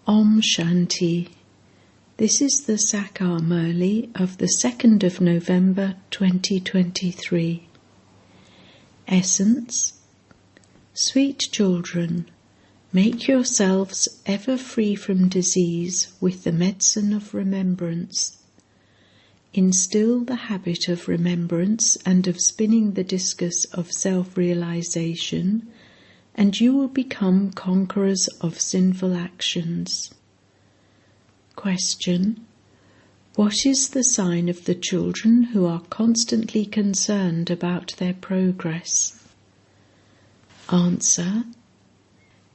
Om Shanti. This is the Sakar Murli of the 2nd of November 2023. Essence. Sweet children, make yourselves ever free from disease with the medicine of remembrance. Instill the habit of remembrance and of spinning the discus of self-realization, and you will become conquerors of sinful actions. Question: what is the sign of the children who are constantly concerned about their progress? Answer: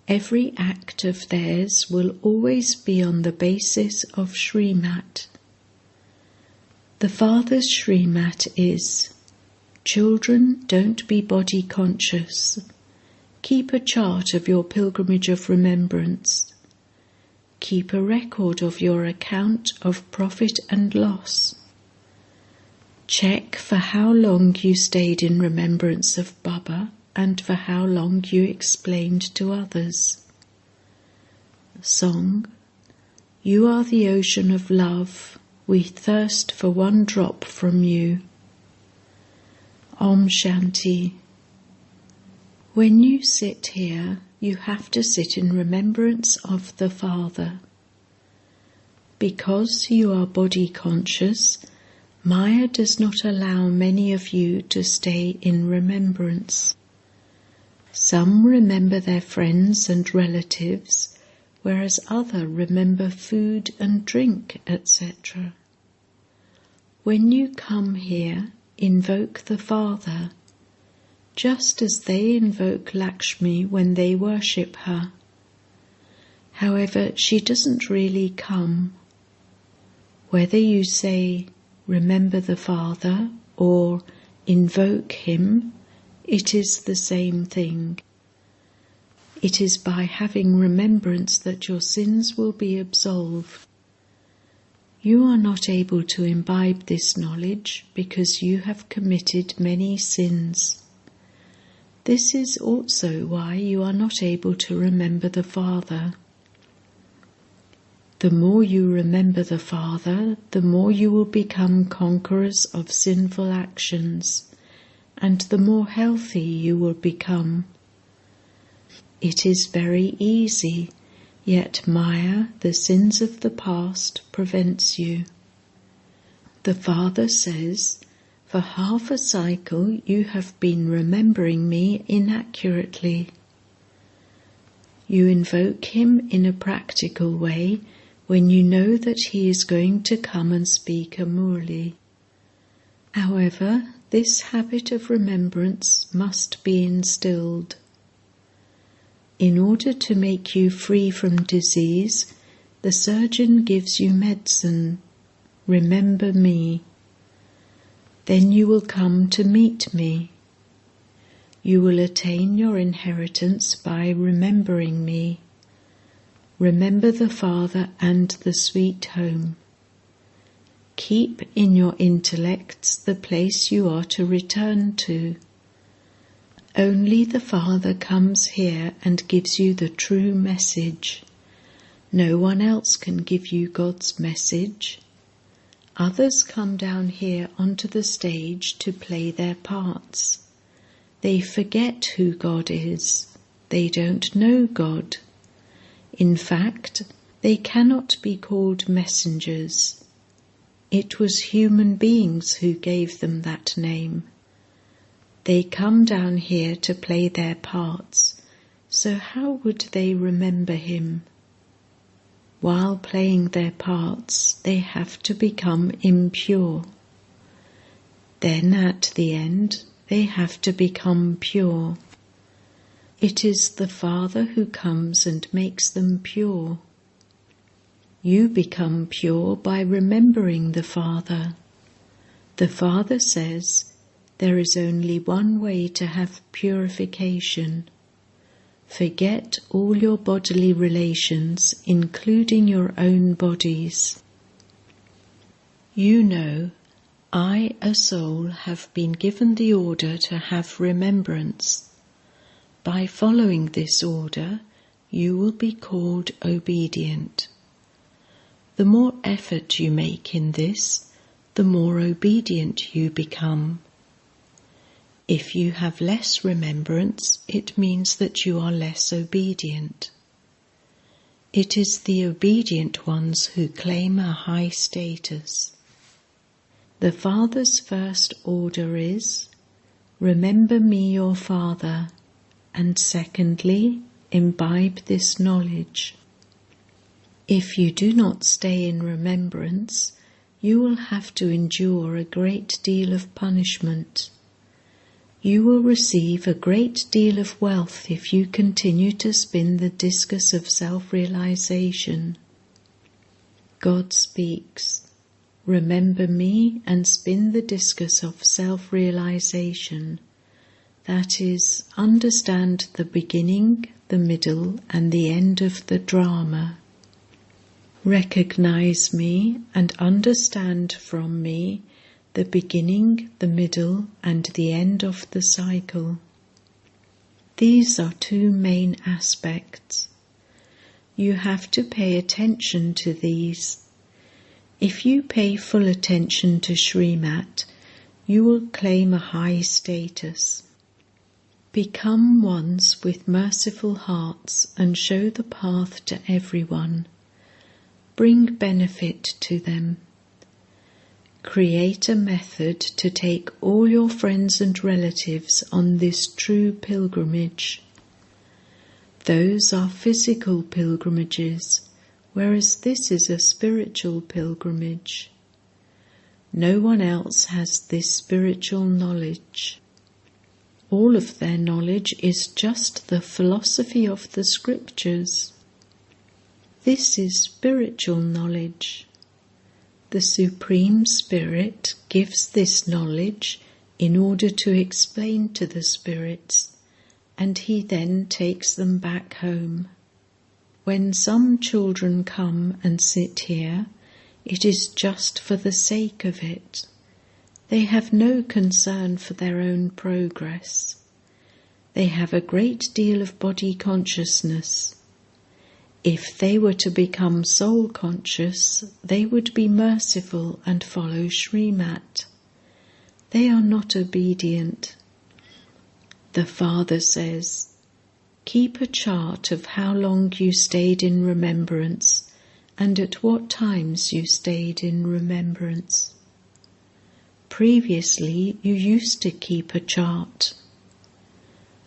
every act of theirs will always be on the basis of Srimat. The Father's Srimat is: children, don't be body conscious. Keep a chart of your pilgrimage of remembrance. Keep a record of your account of profit and loss. Check for how long you stayed in remembrance of Baba and for how long you explained to others. Song. You are the ocean of love. We thirst for one drop from you. Om Shanti. When you sit here, you have to sit in remembrance of the Father. Because you are body conscious, Maya does not allow many of you to stay in remembrance. Some remember their friends and relatives, whereas others remember food and drink, etc. When you come here, invoke the Father, just as they invoke Lakshmi when they worship her. However, she doesn't really come. Whether you say, remember the Father, or invoke him, it is the same thing. It is by having remembrance that your sins will be absolved. You are not able to imbibe this knowledge because you have committed many sins. This is also why you are not able to remember the Father. The more you remember the Father, the more you will become conquerors of sinful actions, and the more healthy you will become. It is very easy, yet Maya, the sins of the past, prevents you. The Father says, for half a cycle you have been remembering me inaccurately. You invoke him in a practical way when you know that he is going to come and speak a Murli. However, this habit of remembrance must be instilled. In order to make you free from disease, the surgeon gives you medicine. Remember me. Then you will come to meet me. You will attain your inheritance by remembering me. Remember the Father and the sweet home. Keep in your intellects the place you are to return to. Only the Father comes here and gives you the true message. No one else can give you God's message. Others come down here onto the stage to play their parts. They forget who God is. They don't know God. In fact, they cannot be called messengers. It was human beings who gave them that name. They come down here to play their parts, so how would they remember him? While playing their parts, they have to become impure. Then at the end, they have to become pure. It is the Father who comes and makes them pure. You become pure by remembering the Father. The Father says, there is only one way to have purification. Forget all your bodily relations, including your own bodies. You know, I, a soul, have been given the order to have remembrance. By following this order, you will be called obedient. The more effort you make in this, the more obedient you become. If you have less remembrance, it means that you are less obedient. It is the obedient ones who claim a high status. The Father's first order is, remember me, your Father, and secondly, imbibe this knowledge. If you do not stay in remembrance, you will have to endure a great deal of punishment. You will receive a great deal of wealth if you continue to spin the discus of self-realization. God speaks, remember me and spin the discus of self-realization. That is, understand the beginning, the middle, and the end of the drama. Recognize me and understand from me the beginning, the middle, and the end of the cycle. These are two main aspects. You have to pay attention to these. If you pay full attention to Srimat, you will claim a high status. Become ones with merciful hearts and show the path to everyone. Bring benefit to them. Create a method to take all your friends and relatives on this true pilgrimage. Those are physical pilgrimages, whereas this is a spiritual pilgrimage. No one else has this spiritual knowledge. All of their knowledge is just the philosophy of the scriptures. This is spiritual knowledge. The Supreme Spirit gives this knowledge in order to explain to the spirits, and he then takes them back home. When some children come and sit here, it is just for the sake of it. They have no concern for their own progress. They have a great deal of body consciousness. If they were to become soul conscious, they would be merciful and follow Srimat. They are not obedient. The Father says, keep a chart of how long you stayed in remembrance and at what times you stayed in remembrance. Previously, you used to keep a chart.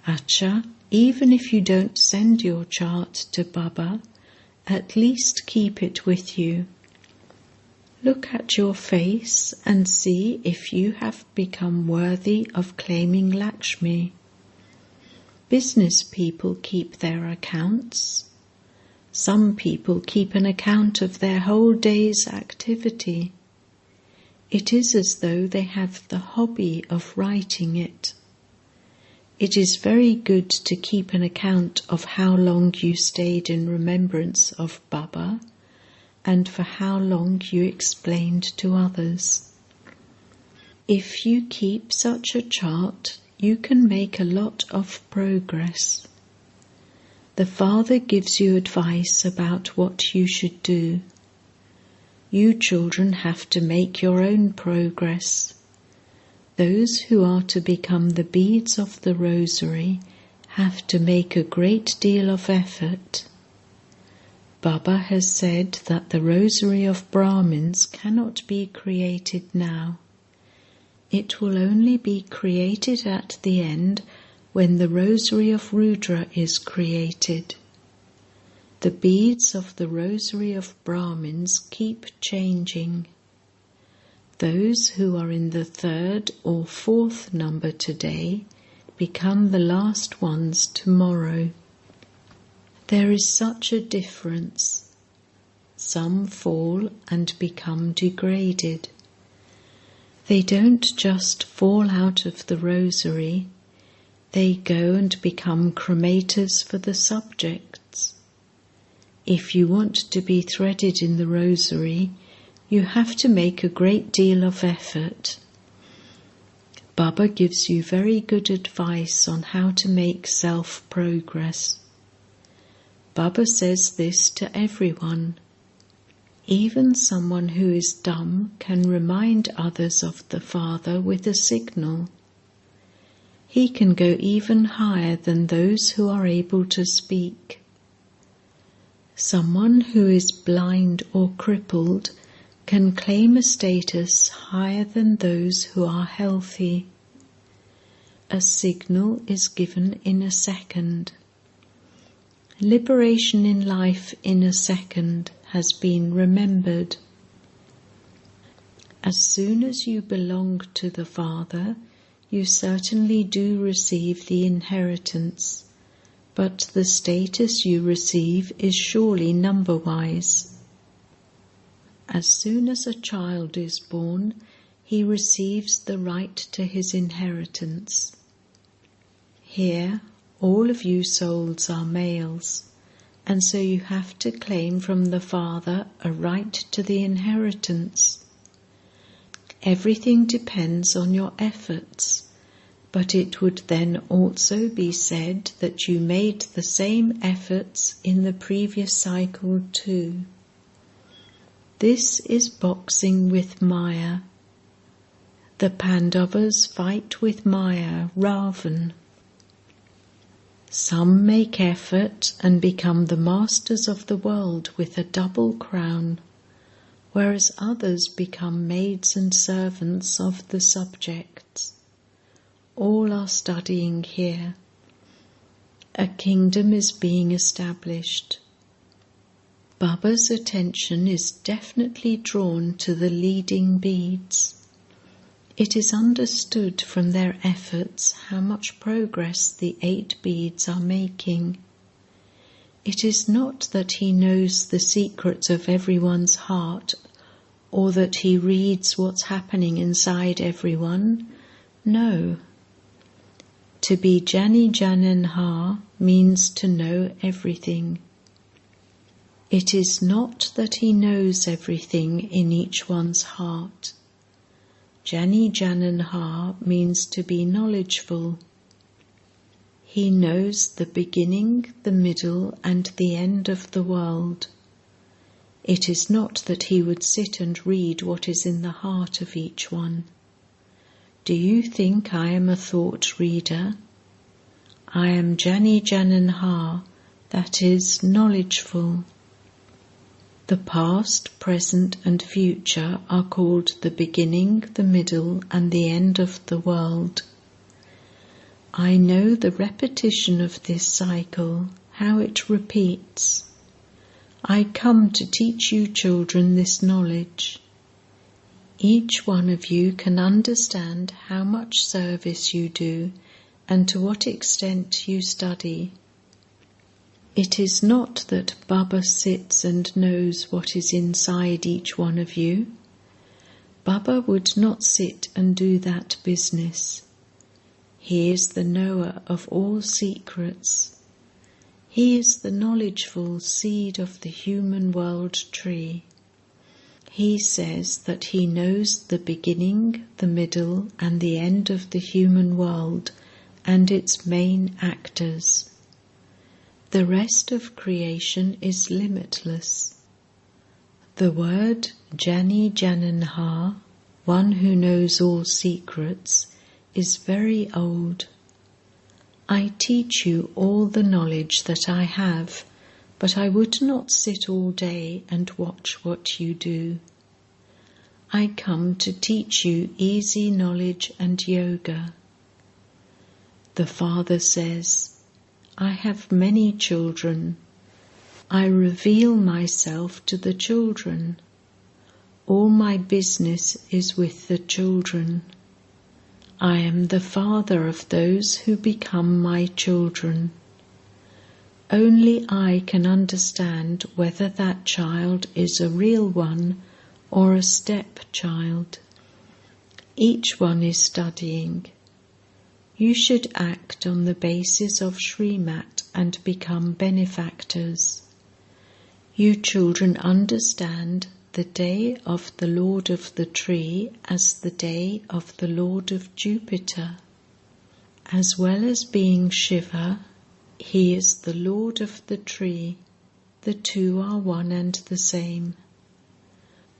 Acha, even if you don't send your chart to Baba, at least keep it with you. Look at your face and see if you have become worthy of claiming Lakshmi. Business people keep their accounts. Some people keep an account of their whole day's activity. It is as though they have the hobby of writing it. It is very good to keep an account of how long you stayed in remembrance of Baba and for how long you explained to others. If you keep such a chart, you can make a lot of progress. The Father gives you advice about what you should do. You children have to make your own progress. Those who are to become the beads of the rosary have to make a great deal of effort. Baba has said that the rosary of Brahmins cannot be created now. It will only be created at the end when the rosary of Rudra is created. The beads of the rosary of Brahmins keep changing. Those who are in the third or fourth number today become the last ones tomorrow. There is such a difference. Some fall and become degraded. They don't just fall out of the rosary, they go and become cremators for the subjects. If you want to be threaded in the rosary, you have to make a great deal of effort. Baba gives you very good advice on how to make self-progress. Baba says this to everyone. Even someone who is dumb can remind others of the Father with a signal. He can go even higher than those who are able to speak. Someone who is blind or crippled can claim a status higher than those who are healthy. A signal is given in a second. Liberation in life in a second has been remembered. As soon as you belong to the Father, you certainly do receive the inheritance, but the status you receive is surely number-wise. As soon as a child is born, he receives the right to his inheritance. Here, all of you souls are males, and so you have to claim from the Father a right to the inheritance. Everything depends on your efforts, but it would then also be said that you made the same efforts in the previous cycle too. This is boxing with Maya. The Pandavas fight with Maya, Ravan. Some make effort and become the masters of the world with a double crown, whereas others become maids and servants of the subjects. All are studying here. A kingdom is being established. Baba's attention is definitely drawn to the leading beads. It is understood from their efforts how much progress the 8 beads are making. It is not that he knows the secrets of everyone's heart, or that he reads what's happening inside everyone. No. To be Jani Jananha means to know everything. It is not that he knows everything in each one's heart. Jani Jananha means to be knowledgeful. He knows the beginning, the middle, and the end of the world. It is not that he would sit and read what is in the heart of each one. Do you think I am a thought reader? I am Jani Jananha, that is, knowledgeful. The past, present, and future are called the beginning, the middle, and the end of the world. I know the repetition of this cycle, how it repeats. I come to teach you children this knowledge. Each one of you can understand how much service you do and to what extent you study. It is not that Baba sits and knows what is inside each one of you. Baba would not sit and do that business. He is the knower of all secrets. He is the knowledgeful seed of the human world tree. He says that he knows the beginning, the middle, and the end of the human world and its main actors. The rest of creation is limitless. The word Jani Jananha, one who knows all secrets, is very old. I teach you all the knowledge that I have, but I would not sit all day and watch what you do. I come to teach you easy knowledge and yoga. The Father says, I have many children. I reveal myself to the children. All my business is with the children. I am the Father of those who become my children. Only I can understand whether that child is a real one or a stepchild. Each one is studying. You should act on the basis of Srimat and become benefactors. You children understand the day of the Lord of the Tree as the day of the Lord of Jupiter. As well as being Shiva, he is the Lord of the Tree. the two are one and the same.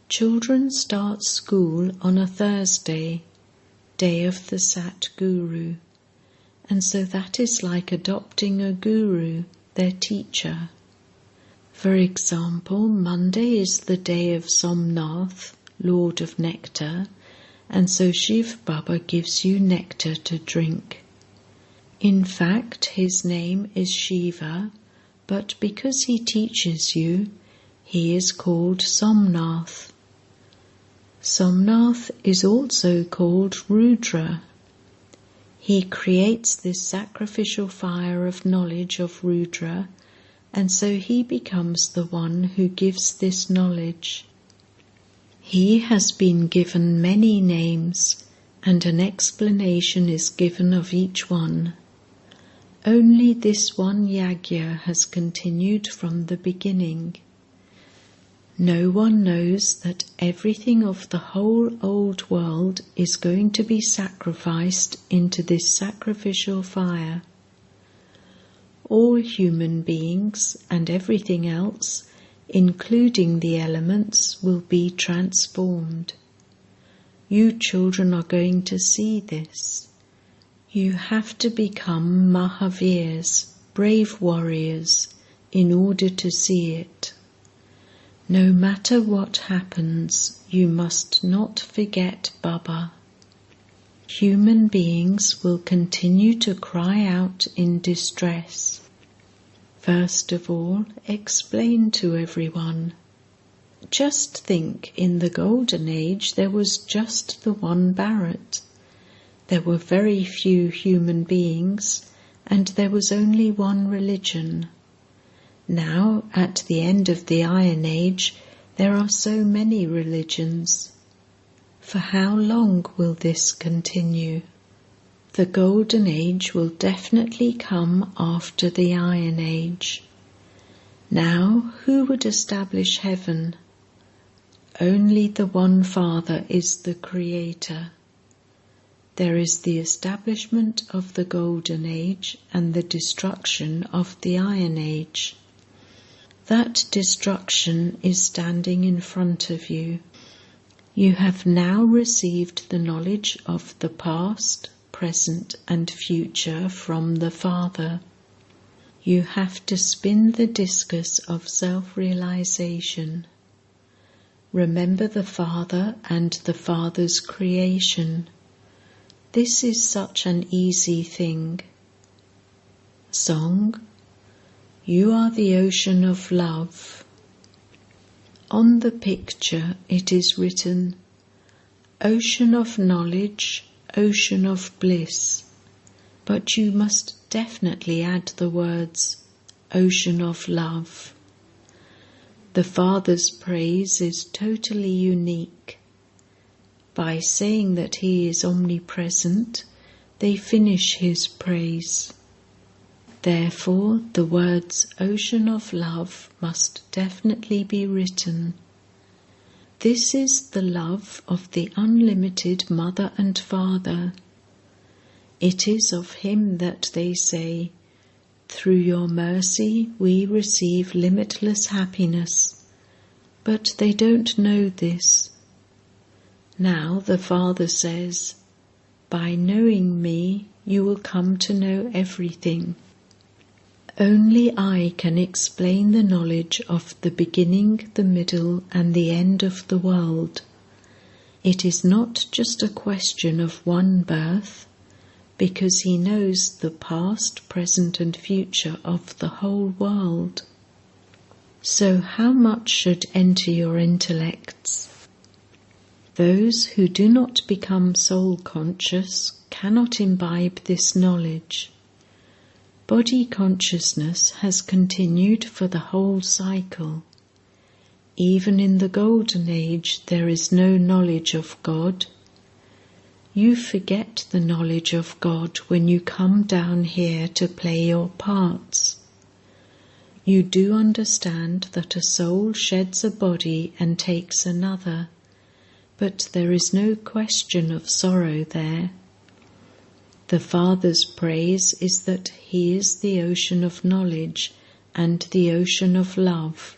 Children start school on a Thursday, day of the Sat Guru, and so that is like adopting a guru, their teacher. For example, Monday is the day of Somnath, Lord of Nectar, and so Shiv Baba gives you nectar to drink. In fact, his name is Shiva, but because he teaches you, he is called Somnath. Somnath is also called Rudra. He creates this sacrificial fire of knowledge of Rudra, and so he becomes the one who gives this knowledge. He has been given many names, and an explanation is given of each one. Only this one yagya has continued from the beginning. No one knows that everything of the whole old world is going to be sacrificed into this sacrificial fire. All human beings and everything else, including the elements, will be transformed. You children are going to see this. You have to become Mahavirs, brave warriors, in order to see it. No matter what happens, you must not forget Baba. Human beings will continue to cry out in distress. First of all, explain to everyone. Just think, in the Golden Age there was just the one Bharat. There were very few human beings, and there was only one religion. Now, at the end of the Iron Age, there are so many religions. For how long will this continue? The Golden Age will definitely come after the Iron Age. Now, who would establish heaven? Only the one Father is the Creator. There is the establishment of the Golden Age and the destruction of the Iron Age. That destruction is standing in front of you. You have now received the knowledge of the past, present and future from the Father. You have to spin the discus of self-realization. Remember the Father and the Father's creation. This is such an easy thing. Song. You are the ocean of love. On the picture it is written, ocean of knowledge, ocean of bliss, but you must definitely add the words, ocean of love. The Father's praise is totally unique. By saying that He is omnipresent, they finish His praise. Therefore, the words ocean of love must definitely be written. This is the love of the unlimited Mother and Father. It is of Him that they say, through your mercy we receive limitless happiness. But they don't know this. Now the Father says, by knowing me you will come to know everything. Only I can explain the knowledge of the beginning, the middle, and the end of the world. It is not just a question of one birth, because He knows the past, present, and future of the whole world. So how much should enter your intellects? Those who do not become soul-conscious cannot imbibe this knowledge. Body consciousness has continued for the whole cycle. Even in the Golden Age there is no knowledge of God. You forget the knowledge of God when you come down here to play your parts. You do understand that a soul sheds a body and takes another, but there is no question of sorrow there. The Father's praise is that He is the ocean of knowledge and the ocean of love.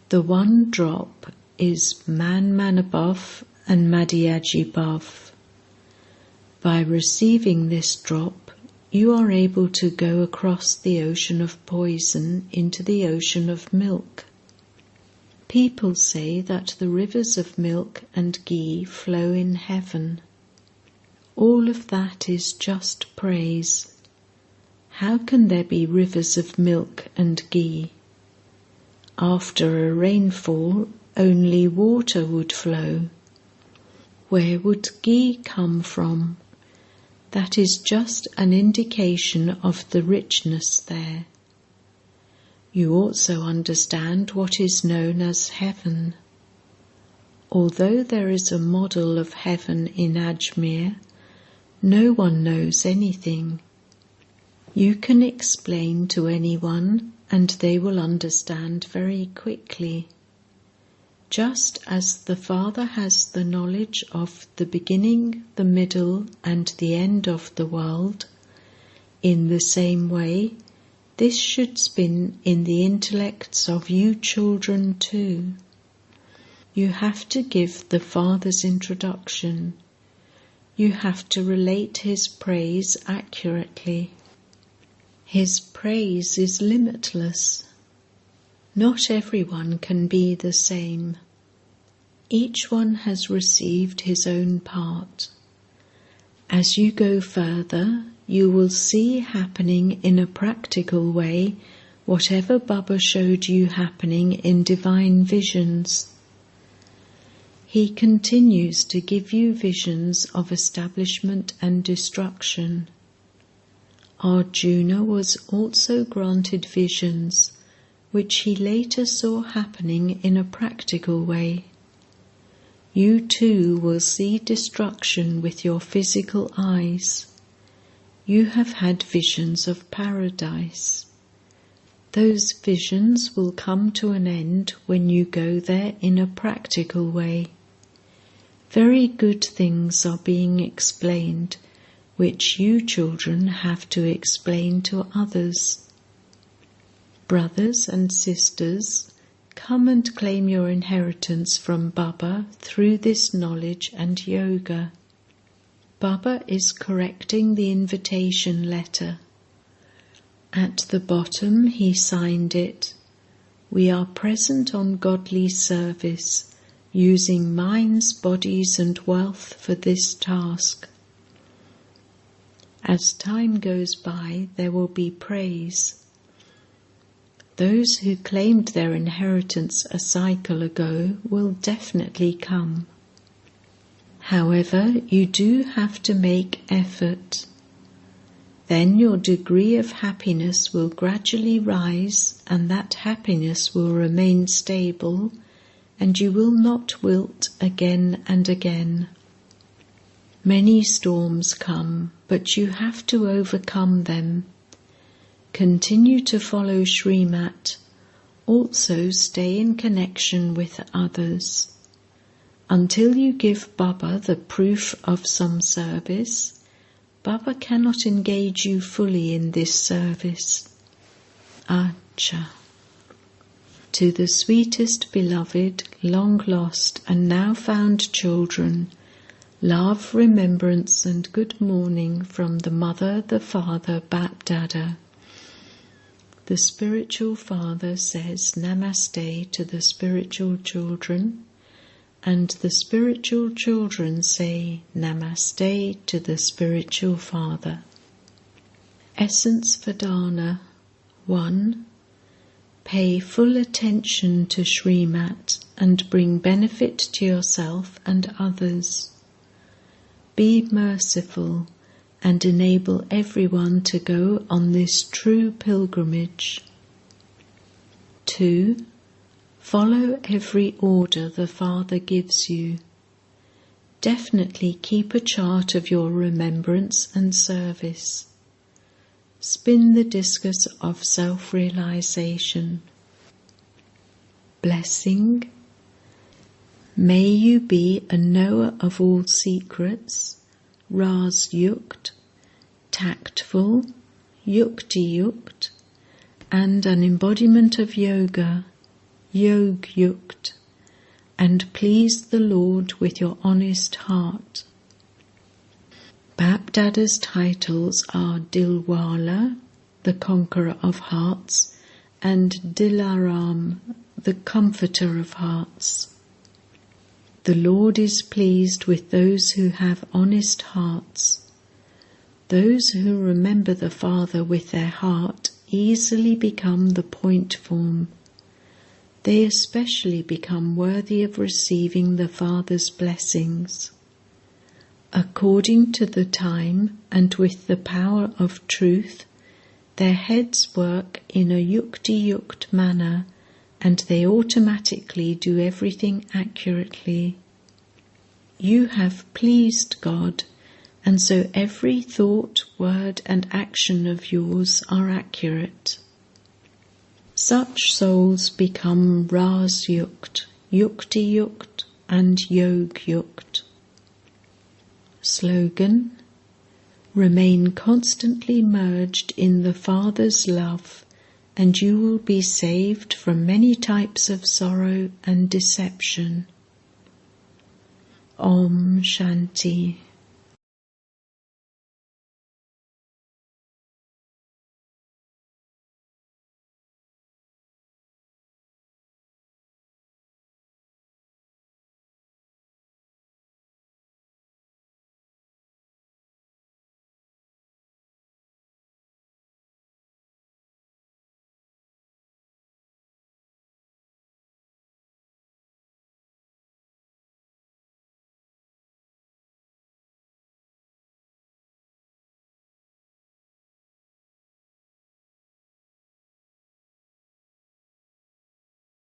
The one drop is Man Manabhav and Madhyaji Bhav. By receiving this drop, you are able to go across the ocean of poison into the ocean of milk. People say that the rivers of milk and ghee flow in heaven. All of that is just praise. How can there be rivers of milk and ghee? After a rainfall, only water would flow. Where would ghee come from? That is just an indication of the richness there. You also understand what is known as heaven. Although there is a model of heaven in Ajmer, no one knows anything. You can explain to anyone and they will understand very quickly. Just as the Father has the knowledge of the beginning, the middle, and the end of the world, in the same way, this should spin in the intellects of you children too. You have to give the Father's introduction. You have to relate His praise accurately. His praise is limitless. Not everyone can be the same. Each one has received his own part. As you go further, you will see happening in a practical way whatever Baba showed you happening in divine visions. He continues to give you visions of establishment and destruction. Arjuna was also granted visions, which he later saw happening in a practical way. You too will see destruction with your physical eyes. You have had visions of paradise. Those visions will come to an end when you go there in a practical way. Very good things are being explained, which you children have to explain to others. Brothers and sisters, come and claim your inheritance from Baba through this knowledge and yoga. Baba is correcting the invitation letter. At the bottom he signed it. We are present on godly service, using minds, bodies and wealth for this task. As time goes by, there will be praise. Those who claimed their inheritance a cycle ago will definitely come. However, you do have to make effort. Then your degree of happiness will gradually rise, and that happiness will remain stable, and you will not wilt again and again. Many storms come, but you have to overcome them. Continue to follow Srimat. Also stay in connection with others. Until you give Baba the proof of some service, Baba cannot engage you fully in this service. Acha. To the sweetest beloved, long lost and now found children, love, remembrance and good morning from the Mother, the Father, Bap Dada. The spiritual father says Namaste to the spiritual children, and the spiritual children say Namaste to the spiritual father. Essence for Dharna. 1. Pay full attention to Srimat and bring benefit to yourself and others. Be merciful and enable everyone to go on this true pilgrimage. 2. Follow every order the Father gives you. Definitely keep a chart of your remembrance and service. Spin the discus of self-realization. Blessing. May you be a knower of all secrets, Ras Yukt, tactful, Yukti Yukt, and an embodiment of yoga, Yog-Yukt, and please the Lord with your honest heart. Bap-Dada's titles are Dilwala, the conqueror of hearts, and Dilaram, the comforter of hearts. The Lord is pleased with those who have honest hearts. Those who remember the Father with their heart easily become the point form. They especially become worthy of receiving the Father's blessings. According to the time and with the power of truth, their heads work in a yukti-yukt manner, and they automatically do everything accurately. You have pleased God, and so every thought, word and action of yours are accurate. Such souls become Ras-Yukt, Yukti-Yukt and Yog-Yukt. Slogan: remain constantly merged in the Father's love, and you will be saved from many types of sorrow and deception. Om Shanti.